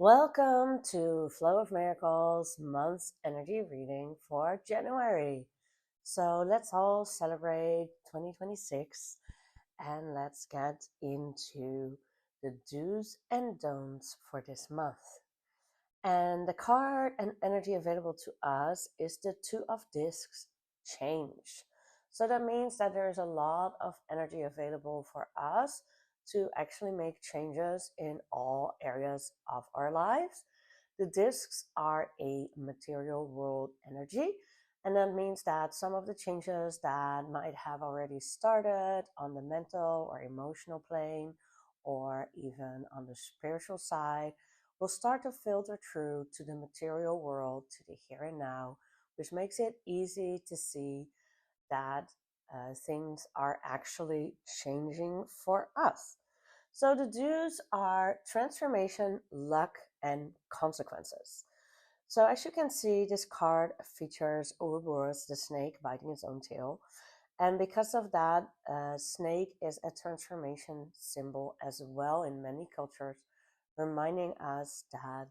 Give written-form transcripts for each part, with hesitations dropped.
Welcome to Flow of Miracles month's energy reading for January. So let's all celebrate 2026 and let's get into the do's and don'ts for this month. And the card and energy available to us is the Two of Discs change. So that means that there's a lot of energy available for us to actually make changes in all areas of our lives. The discs are a material world energy, and that means that some of the changes that might have already started on the mental or emotional plane, or even on the spiritual side, will start to filter through to the material world, to the here and now, which makes it easy to see that things are actually changing for us. So the do's are transformation, luck, and consequences. So as you can see, this card features Ouroboros, the snake biting its own tail. And because of that, snake is a transformation symbol as well in many cultures, reminding us that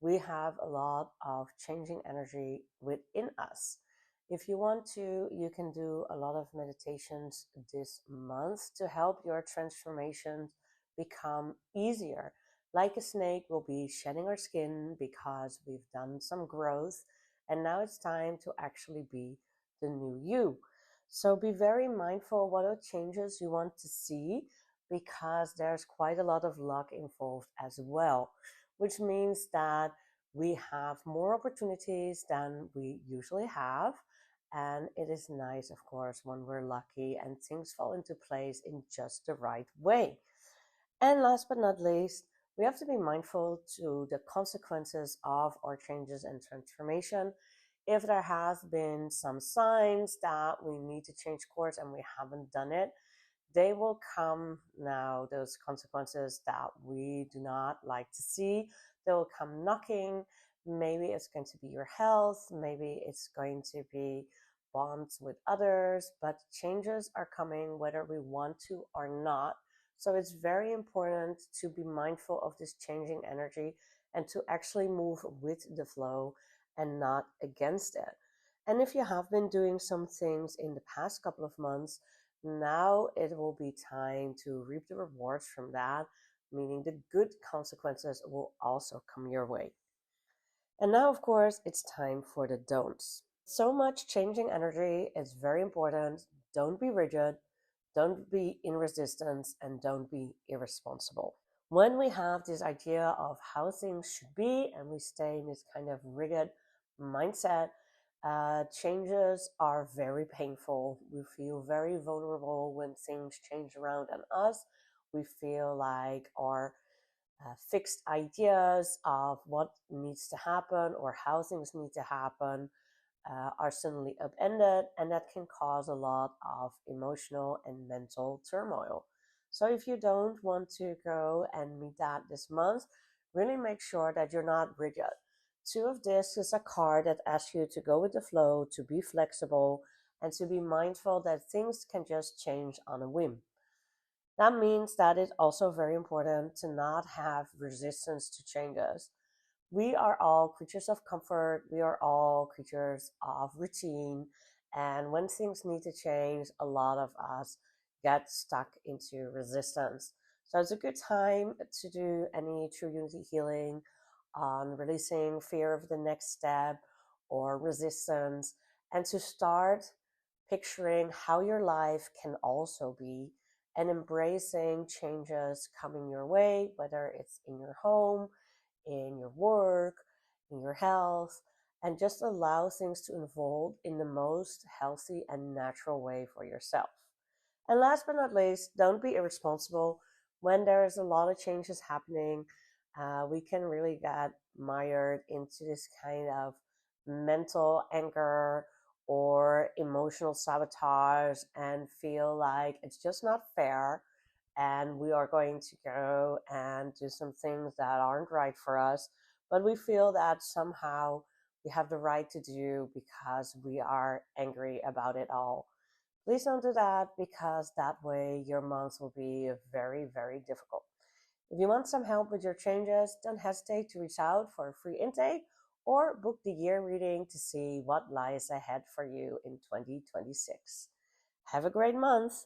we have a lot of changing energy within us. If you want to, you can do a lot of meditations this month to help your transformations become easier. Like a snake, we'll be shedding our skin because we've done some growth, and now it's time to actually be the new you. So be very mindful what are changes you want to see, because there's quite a lot of luck involved as well, which means that we have more opportunities than we usually have. And it is nice, of course, when we're lucky and things fall into place in just the right way. And last but not least, we have to be mindful to the consequences of our changes and transformation. If there has been some signs that we need to change course and we haven't done it, they will come now, those consequences that we do not like to see. They will come knocking. Maybe it's going to be your health, maybe it's going to be bonds with others, but changes are coming whether we want to or not. So it's very important to be mindful of this changing energy and to actually move with the flow and not against it. And if you have been doing some things in the past couple of months, now it will be time to reap the rewards from that, meaning the good consequences will also come your way. And now, of course, it's time for the don'ts. So much changing energy is very important. Don't be rigid, don't be in resistance, and don't be irresponsible. When we have this idea of how things should be and we stay in this kind of rigid mindset, changes are very painful. We feel very vulnerable when things change around on us. We feel like our fixed ideas of what needs to happen or how things need to happen are suddenly upended, and that can cause a lot of emotional and mental turmoil. So, if you don't want to go and meet that this month, really make sure that you're not rigid. Two of this is a card that asks you to go with the flow, to be flexible, and to be mindful that things can just change on a whim. That means that it's also very important to not have resistance to changes. We are all creatures of comfort, we are all creatures of routine, and when things need to change, a lot of us get stuck into resistance. So it's a good time to do any true unity healing on releasing fear of the next step or resistance, and to start picturing how your life can also be, and embracing changes coming your way, whether it's in your home, in your work, in your health, and just allow things to unfold in the most healthy and natural way for yourself. And last but not least, don't be irresponsible. When there's a lot of changes happening, we can really get mired into this kind of mental anger or emotional sabotage and feel like it's just not fair, and we are going to go and do some things that aren't right for us, but we feel that somehow we have the right to do because we are angry about it all. Please don't do that, because that way your month will be very, very difficult. If you want some help with your changes, don't hesitate to reach out for a free intake or book the year reading to see what lies ahead for you in 2026. Have a great month!